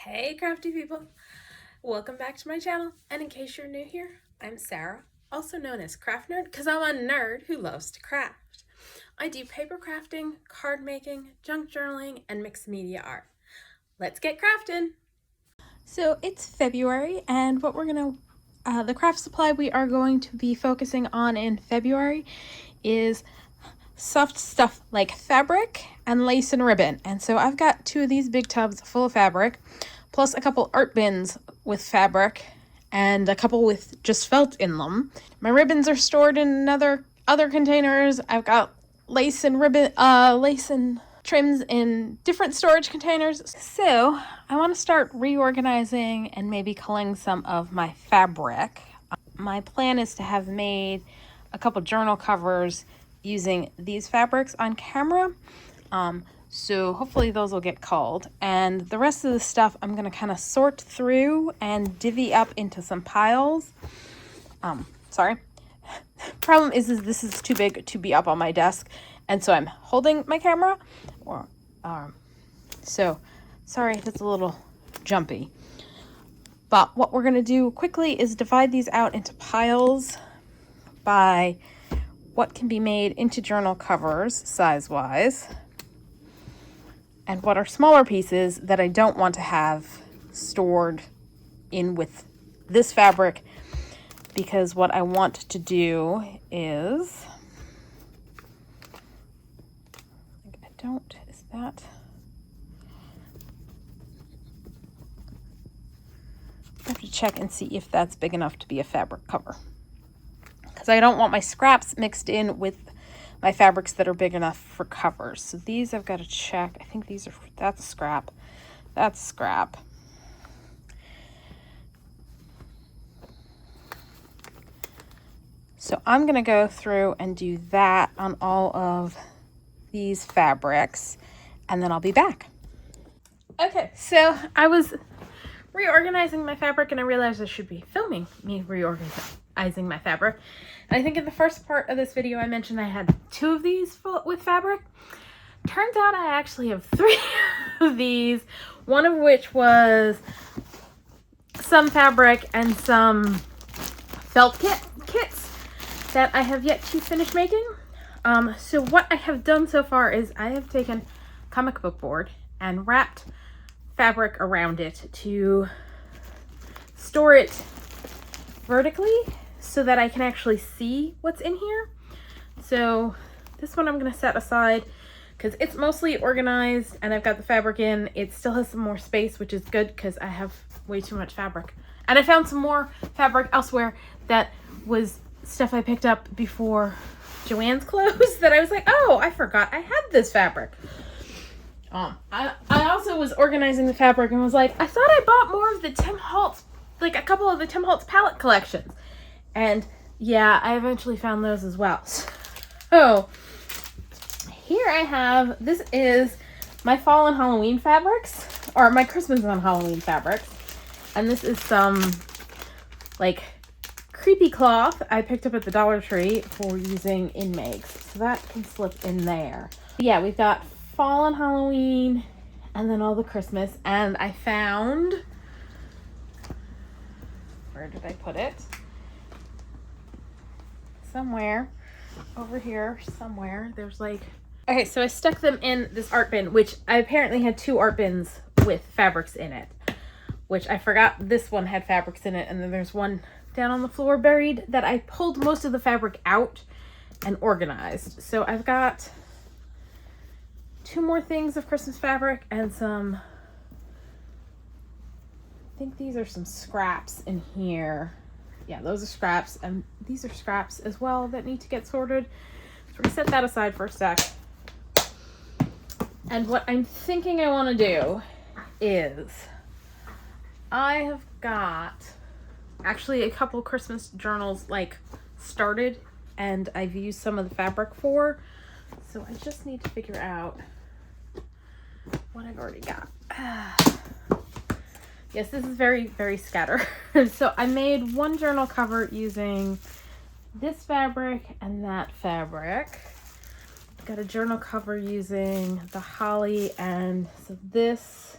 Hey crafty people! Welcome back to my channel, and in case you're new here, I'm Sarah, also known as Craft Nerd because I'm a nerd who loves to craft. I do paper crafting, card making, junk journaling, and mixed media art. Let's get crafting! So it's February, and the craft supply we are going to be focusing on in February is soft stuff like fabric and lace and ribbon. And so I've got two of these big tubs full of fabric, plus a couple art bins with fabric and a couple with just felt in them. My ribbons are stored in other containers. I've got lace and trims in different storage containers. So I want to start reorganizing and maybe culling some of my fabric. My plan is to have made a couple journal covers using these fabrics on camera. So hopefully those will get culled. And the rest of the stuff I'm going to kind of sort through and divvy up into some piles. Sorry. Problem is this is too big to be up on my desk. And so I'm holding my camera. So sorry, that's a little jumpy. But what we're going to do quickly is divide these out into piles by what can be made into journal covers size-wise, and what are smaller pieces that I don't want to have stored in with this fabric, because what I want to do is, I have to check and see if that's big enough to be a fabric cover, because I don't want my scraps mixed in with my fabrics that are big enough for covers. So these I've got to check. I think that's scrap. That's scrap. So I'm going to go through and do that on all of these fabrics, and then I'll be back. Okay, so I was reorganizing my fabric and I realized I should be filming me reorganizing my fabric. And I think in the first part of this video I mentioned I had two of these with fabric. Turns out I actually have three of these, one of which was some fabric and some felt kits that I have yet to finish making. So what I have done so far is I have taken comic book board and wrapped fabric around it to store it vertically so that I can actually see what's in here. So this one I'm going to set aside because it's mostly organized and I've got the fabric in. It still has some more space, which is good because I have way too much fabric. And I found some more fabric elsewhere that was stuff I picked up before Joann's closed that I was like, oh, I forgot I had this fabric. I also was organizing the fabric and was like, I thought I bought more of the Tim Holtz, like a couple of the Tim Holtz palette collections. And yeah, I eventually found those as well. So here I have, this is my fall and Halloween fabrics, or my Christmas and Halloween fabrics. And this is some like creepy cloth I picked up at the Dollar Tree for using in makes. So that can slip in there. Yeah, we've got fall and Halloween and then all the Christmas. And I found, where did I put it? Somewhere over here somewhere. There's like, okay, so I stuck them in this art bin, which I apparently had two art bins with fabrics in it, which I forgot this one had fabrics in it. And then there's one down on the floor buried that I pulled most of the fabric out and organized. So I've got two more things of Christmas fabric and some, I think these are some scraps in here. Yeah, those are scraps, and these are scraps as well that need to get sorted. So we're gonna set that aside for a sec. And what I'm thinking I want to do is I have got actually a couple Christmas journals like started and I've used some of the fabric for. So I just need to figure out what I've already got. Yes, this is very, very scattered. So I made one journal cover using this fabric and that fabric. Got a journal cover using the holly, and so this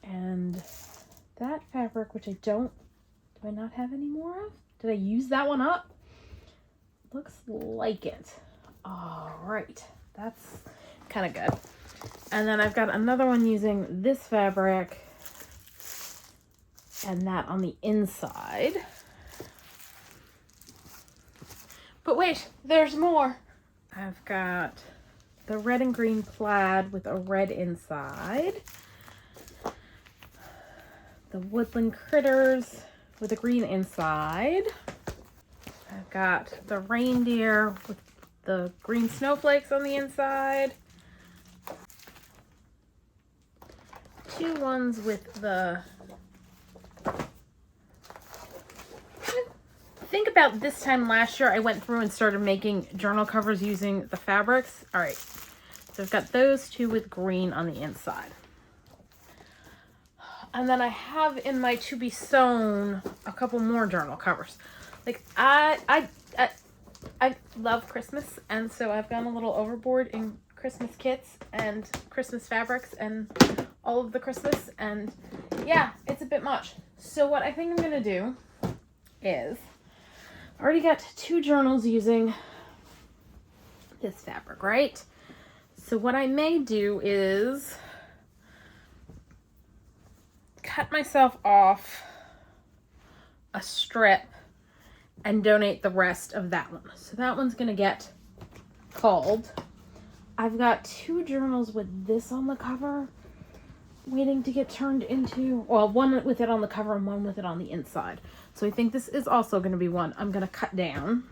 And that fabric, which do I not have any more of? Did I use that one up? Looks like it. All right, that's kind of good. And then I've got another one using this fabric and that on the inside. But wait, there's more. I've got the red and green plaid with a red inside. The woodland critters with a green inside. I've got the reindeer with the green snowflakes on the inside. Two ones with the... Think about this time last year, I went through and started making journal covers using the fabrics. All right, so I've got those two with green on the inside. And then I have in my to be sewn a couple more journal covers. Like I love Christmas, and so I've gone a little overboard in Christmas kits and Christmas fabrics and all of the Christmas, and yeah, it's a bit much. So what I think I'm gonna do is, I already got 2 journals using this fabric, right? So what I may do is cut myself off a strip and donate the rest of that one. So that one's gonna get culled. I've got 2 journals with this on the cover waiting to get turned into, well, one with it on the cover and one with it on the inside. So I think this is also going to be one I'm going to cut down.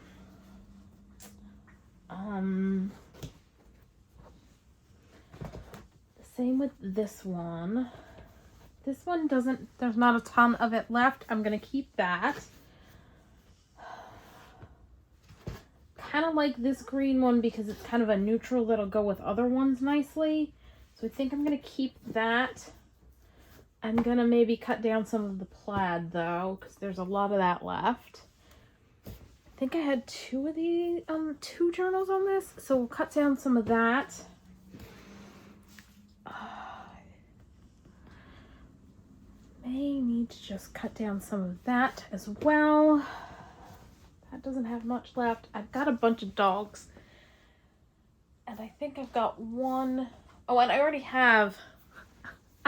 Same with this one. This one there's not a ton of it left. I'm going to keep that. Kind of like this green one because it's kind of a neutral that'll go with other ones nicely. So I think I'm going to keep that. I'm going to maybe cut down some of the plaid though, because there's a lot of that left. I think I had 2 of these, 2 journals on this. So we'll cut down some of that. May need to just cut down some of that as well. That doesn't have much left. I've got a bunch of dogs. And I think I've got one. Oh, and I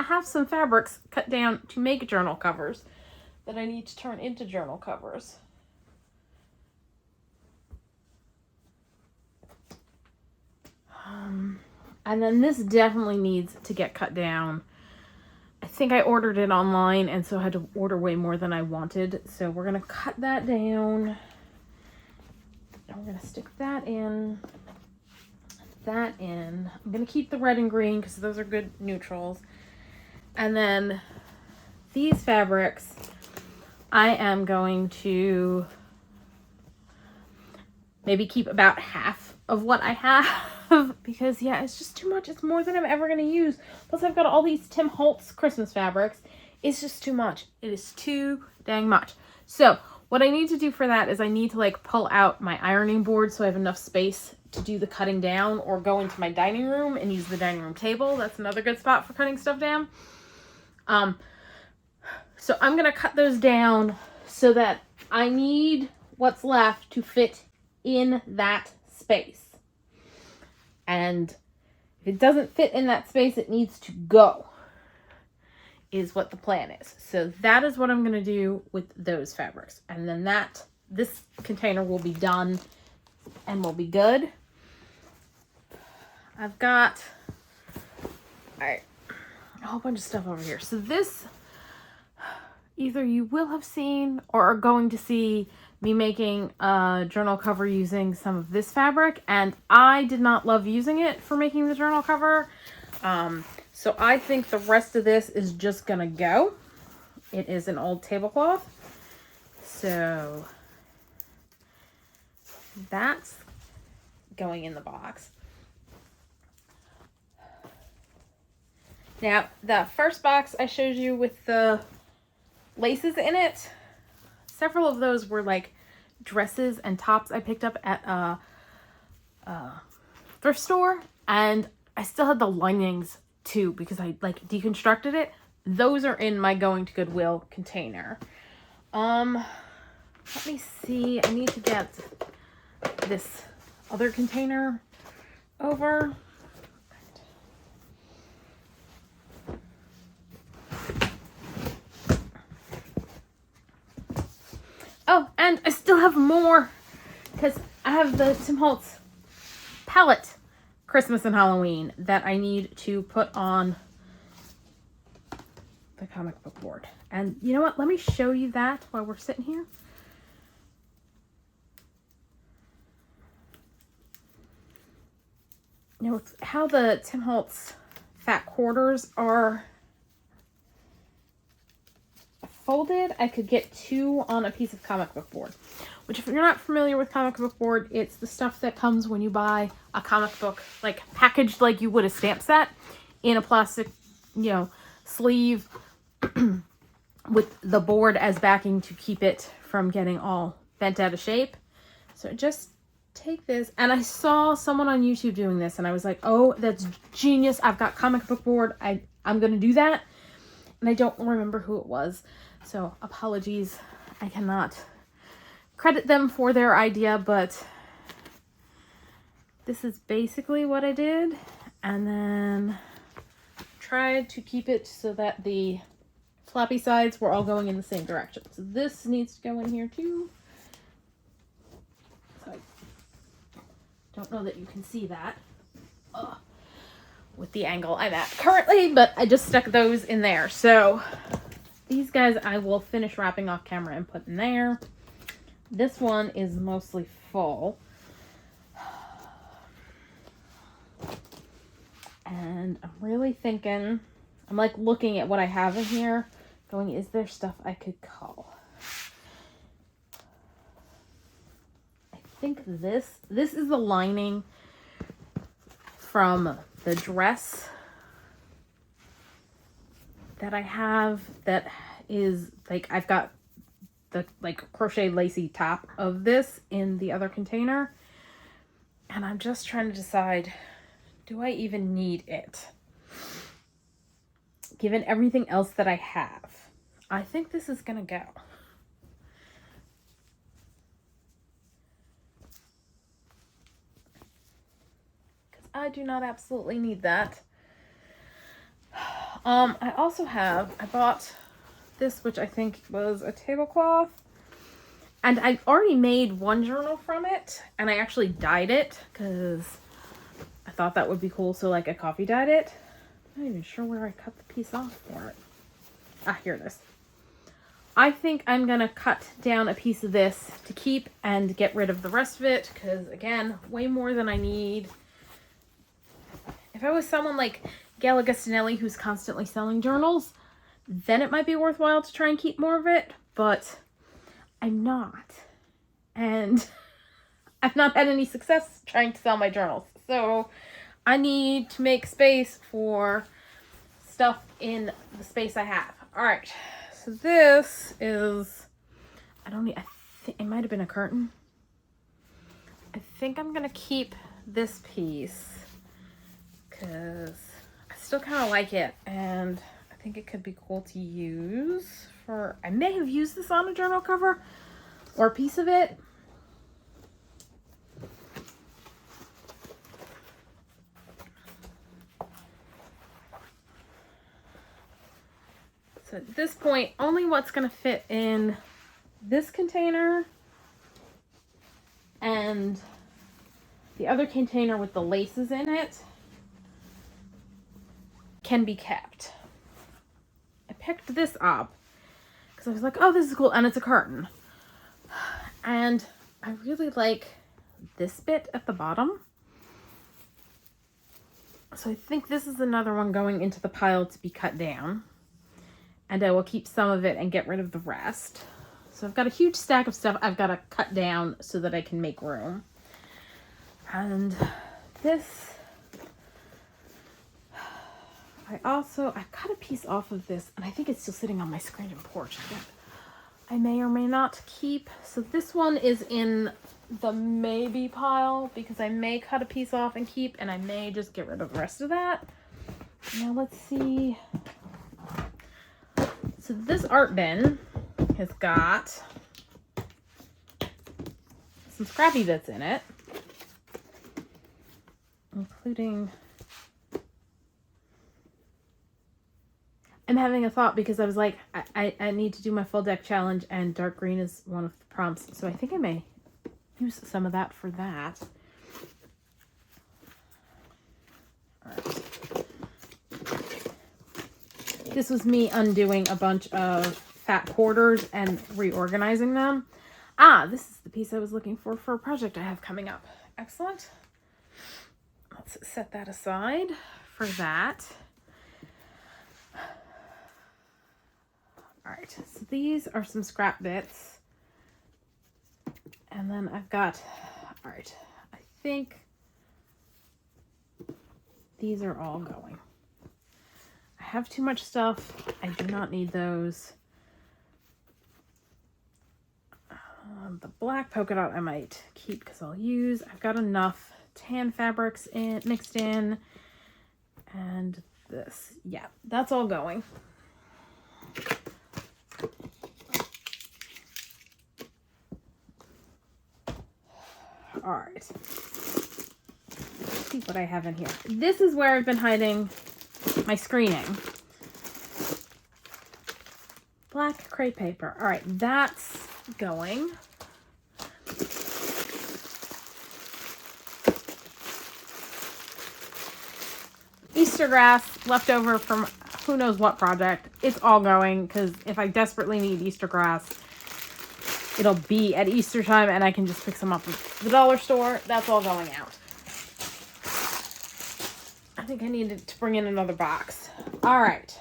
have some fabrics cut down to make journal covers that I need to turn into journal covers. And then this definitely needs to get cut down. I think I ordered it online, and so I had to order way more than I wanted. So we're going to cut that down. And we're going to stick that in. That in. I'm going to keep the red and green because those are good neutrals. And then these fabrics, I am going to maybe keep about half of what I have because yeah, it's just too much. It's more than I'm ever going to use. Plus I've got all these Tim Holtz Christmas fabrics. It's just too much. It is too dang much. So what I need to do for that is I need to like pull out my ironing board so I have enough space to do the cutting down, or go into my dining room and use the dining room table. That's another good spot for cutting stuff down. So I'm going to cut those down so that I need what's left to fit in that space. And if it doesn't fit in that space, it needs to go, is what the plan is. So that is what I'm going to do with those fabrics. And then this container will be done and will be good. I've got, all right, a whole bunch of stuff over here. So this, either you will have seen or are going to see me making a journal cover using some of this fabric, and I did not love using it for making the journal cover. So I think the rest of this is just gonna go. It is an old tablecloth. So that's going in the box. Now, the first box I showed you with the laces in it, several of those were like dresses and tops I picked up at a thrift store, and I still had the linings too because I like deconstructed it. those are in my going to Goodwill container. Let me see. I need to get this other container over. Oh, and I still have more because I have the Tim Holtz palette Christmas and Halloween that I need to put on the comic book board. And you know what? Let me show you that while we're sitting here. You know, how the Tim Holtz fat quarters are folded, I could get 2 on a piece of comic book board. Which, if you're not familiar with comic book board, it's the stuff that comes when you buy a comic book, like packaged like you would a stamp set, in a plastic, you know, sleeve with the board as backing to keep it from getting all bent out of shape. So just take this, and I saw someone on YouTube doing this, and I was like, oh, that's genius. I've got comic book board. I'm gonna do that. And I don't remember who it was, so apologies. I cannot credit them for their idea, but this is basically what I did. And then tried to keep it so that the floppy sides were all going in the same direction. So this needs to go in here too. So I don't know that you can see that with the angle I'm at currently, but I just stuck those in there. So these guys I will finish wrapping off camera and put in there. This one is mostly full. And I'm really thinking, I'm like looking at what I have in here, going, is there stuff I could cull? I think this is the lining from the dress that I have that is like, I've got the like crochet lacy top of this in the other container, and I'm just trying to decide, do I even need it given everything else that I have? I think this is gonna go. Because I do not absolutely need that. I also have, I bought this, which I think was a tablecloth, and I already made one journal from it, and I actually dyed it because I thought that would be cool. So like I coffee dyed it. I'm not even sure where I cut the piece off for it. Ah, here it is. I think I'm gonna cut down a piece of this to keep and get rid of the rest of it, because again, way more than I need. If I was someone like Gail Agostinelli, who's constantly selling journals, then it might be worthwhile to try and keep more of it, but I'm not. And I've not had any success trying to sell my journals. So I need to make space for stuff in the space I have. All right. So this is, I think it might have been a curtain. I think I'm going to keep this piece because I still kind of like it, and I think it could be cool to use for, I may have used this on a journal cover or a piece of it. So at this point, only what's going to fit in this container and the other container with the laces in it can be kept. I picked this up because I was like, oh, this is cool, and it's a curtain. And I really like this bit at the bottom. So I think this is another one going into the pile to be cut down. And I will keep some of it and get rid of the rest. So I've got a huge stack of stuff I've got to cut down so that I can make room. And this, I cut a piece off of this, and I think it's still sitting on my screen and porch that I may or may not keep. So this one is in the maybe pile because I may cut a piece off and keep, and I may just get rid of the rest of that. Now let's see. So this art bin has got some scrappy bits in it, including, I'm having a thought because I was like, I need to do my full deck challenge and dark green is one of the prompts. So I think I may use some of that for that. All right. This was me undoing a bunch of fat quarters and reorganizing them. Ah, this is the piece I was looking for a project I have coming up. Excellent. Let's set that aside for that. All right, so these are some scrap bits. And then I've got, all right, I think these are all going. I have too much stuff. I do not need those. The black polka dot I might keep because I'll use. I've got enough tan fabrics mixed in. And this, yeah, that's all going. All right. Let's see what I have in here. This is where I've been hiding my screening. Black crepe paper. All right, that's going. Easter grass left over from who knows what project. It's all going because if I desperately need Easter grass, it'll be at Easter time and I can just pick some up at the dollar store. That's all going out. I think I needed to bring in another box. All right.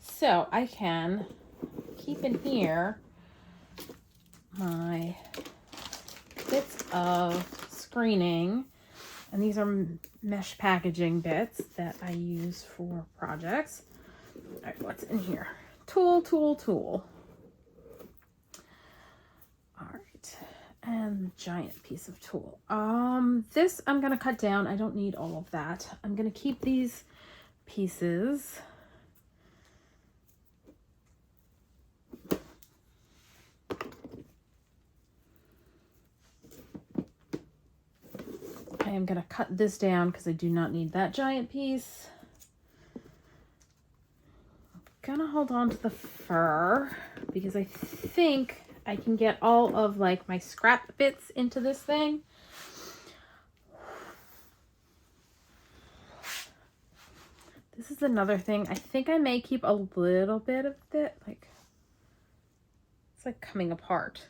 So I can keep in here my bits of screening. And these are mesh packaging bits that I use for projects. All right, what's in here? Tool. All right, and the giant piece of tool. This I'm gonna cut down. I don't need all of that. I'm gonna keep these pieces. I am going to cut this down because I do not need that giant piece. I'm going to hold on to the fur because I think I can get all of like my scrap bits into this thing. This is another thing. I think I may keep a little bit of it. Like, it's like coming apart.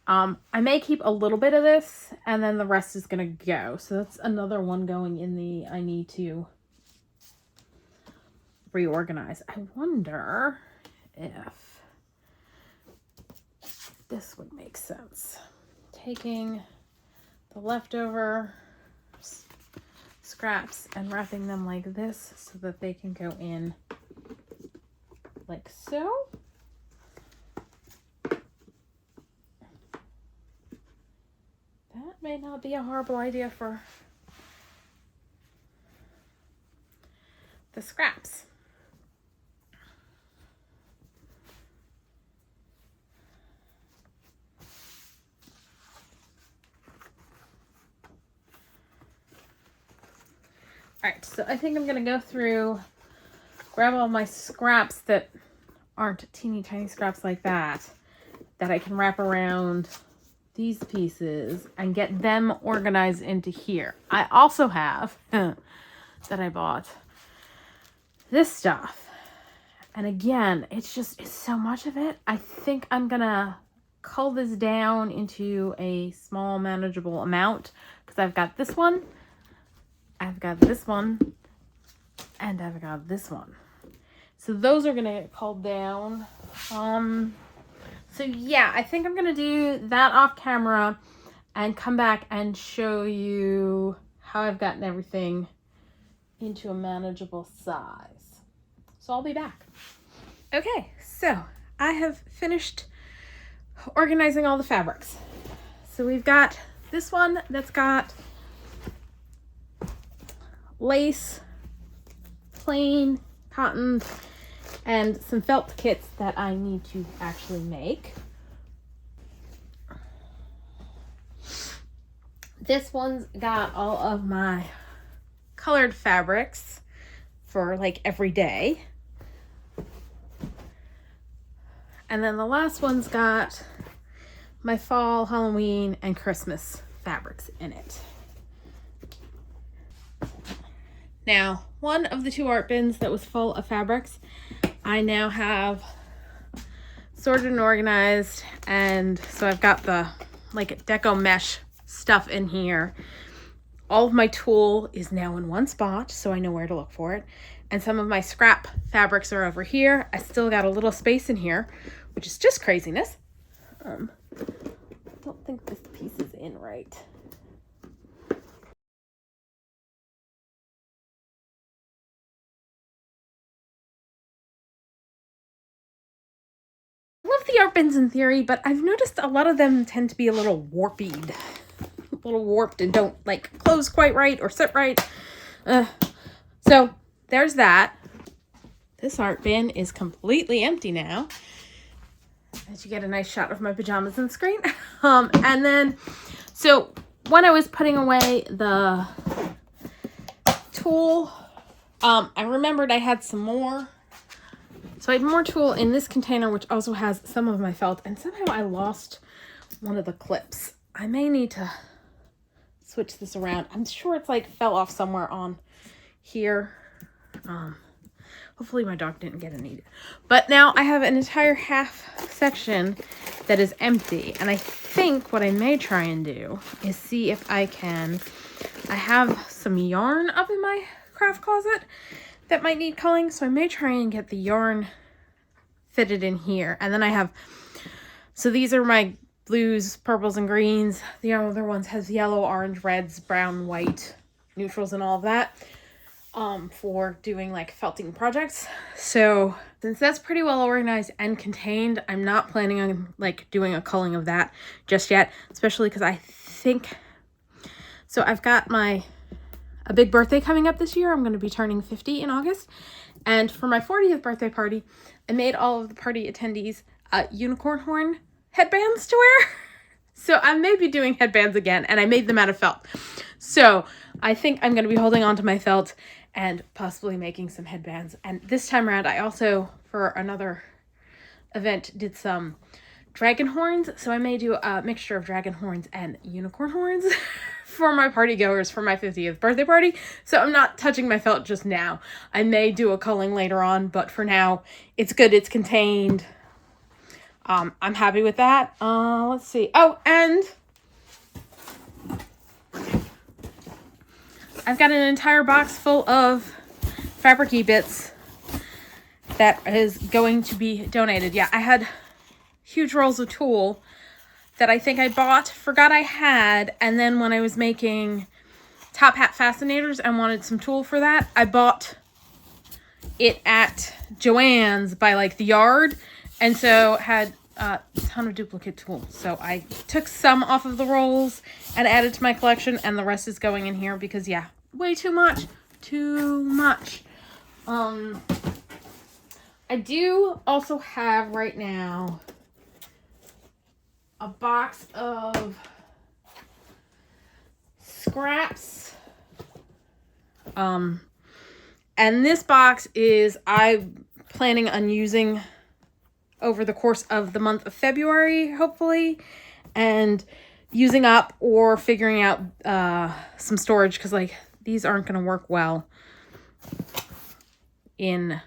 I may keep a little bit of this and then the rest is going to go. So that's another one going in the, I need to reorganize. I wonder if this would make sense. Taking the leftover scraps and wrapping them like this so that they can go in like so. That may not be a horrible idea for the scraps. All right, so I think I'm gonna go through, grab all my scraps that aren't teeny tiny scraps like that I can wrap around these pieces and get them organized into here. I also have that I bought this stuff, and again, it's so much of it. I think I'm gonna cull this down into a small manageable amount because I've got this one, I've got this one, and I've got this one. So those are gonna get culled down. So yeah, I think I'm going to do that off camera and come back and show you how I've gotten everything into a manageable size. So I'll be back. Okay, so I have finished organizing all the fabrics. So we've got this one that's got lace, plain, cotton, and some felt kits that I need to actually make. This one's got all of my colored fabrics for like every day. And then the last one's got my fall, Halloween, and Christmas fabrics in it. Now, one of the 2 art bins that was full of fabrics, I now have sorted and organized, and so I've got the like deco mesh stuff in here. All of my tulle is now in one spot, so I know where to look for it. And some of my scrap fabrics are over here. I still got a little space in here, which is just craziness. I don't think this piece is in right. Love the art bins in theory, but I've noticed a lot of them tend to be a little warped. A little warped and don't like close quite right or sit right. So there's that. This art bin is completely empty now. As you get a nice shot of my pajamas on the screen. And then, so when I was putting away the tulle, I remembered I had some more. So I had more tulle in this container, which also has some of my felt, and somehow I lost one of the clips. I may need to switch this around. I'm sure it's like fell off somewhere on here. Hopefully my dog didn't get it eat it. But now I have an entire half section that is empty. And I think what I may try and do is see if I have some yarn up in my craft closet that might need culling. So I may try and get the yarn fitted in here. And then I have, so these are my blues, purples, and greens. The other ones has yellow, orange, reds, brown, white, neutrals, and all of that. For doing like felting projects. So since that's pretty well organized and contained, I'm not planning on like doing a culling of that just yet, especially because I think, so I've got a big birthday coming up this year. I'm going to be turning 50 in August. And for my 40th birthday party, I made all of the party attendees unicorn horn headbands to wear. So I may be doing headbands again, and I made them out of felt. So I think I'm going to be holding on to my felt and possibly making some headbands. And this time around, I also, for another event, did some dragon horns. So I may do a mixture of dragon horns and unicorn horns for my party goers for my 50th birthday party. So I'm not touching my felt just now. I may do a culling later on, but for now, it's good. It's contained. I'm happy with that. Let's see. Oh, and I've got an entire box full of fabric-y bits that is going to be donated. Yeah, I had huge rolls of tulle that I think I bought, forgot I had, and then when I was making top hat fascinators and wanted some tulle for that, I bought it at Joann's by like the yard, and so had a ton of duplicate tulle. So I took some off of the rolls and added to my collection, and the rest is going in here because, yeah, way too much. I do also have right now a box of scraps. And this box is I'm planning on using over the course of the month of February, hopefully, and using up or figuring out some storage, because like these aren't going to work well in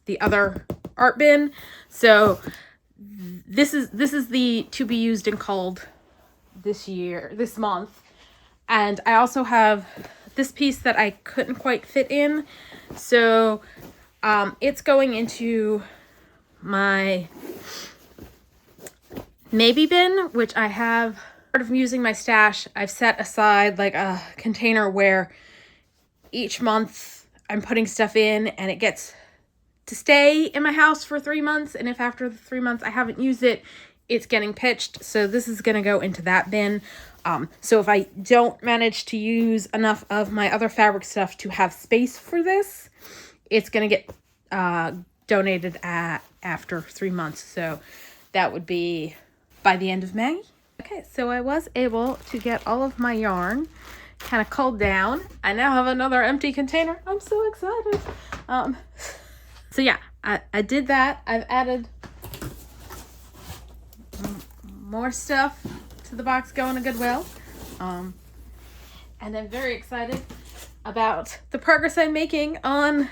the other art bin. So this is the to be used and culled this month. And I also have this piece that I couldn't quite fit in. So it's going into my maybe bin, which I have part of using my stash. I've set aside like a container where each month I'm putting stuff in, and it gets to stay in my house for 3 months. And if after the 3 months I haven't used it, it's getting pitched. So this is going to go into that bin. So if I don't manage to use enough of my other fabric stuff to have space for this, it's going to get donated after 3 months. So that would be by the end of May. Okay, so I was able to get all of my yarn kind of culled down. I now have another empty container. I'm so excited. So yeah, I did that. I've added more stuff to the box going to Goodwill. And I'm very excited about the progress I'm making on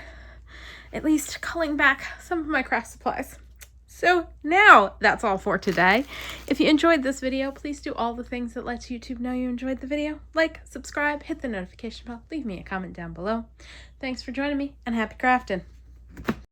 at least culling back some of my craft supplies. So now that's all for today. If you enjoyed this video, please do all the things that lets YouTube know you enjoyed the video. Like, subscribe, hit the notification bell, leave me a comment down below. Thanks for joining me, and happy crafting.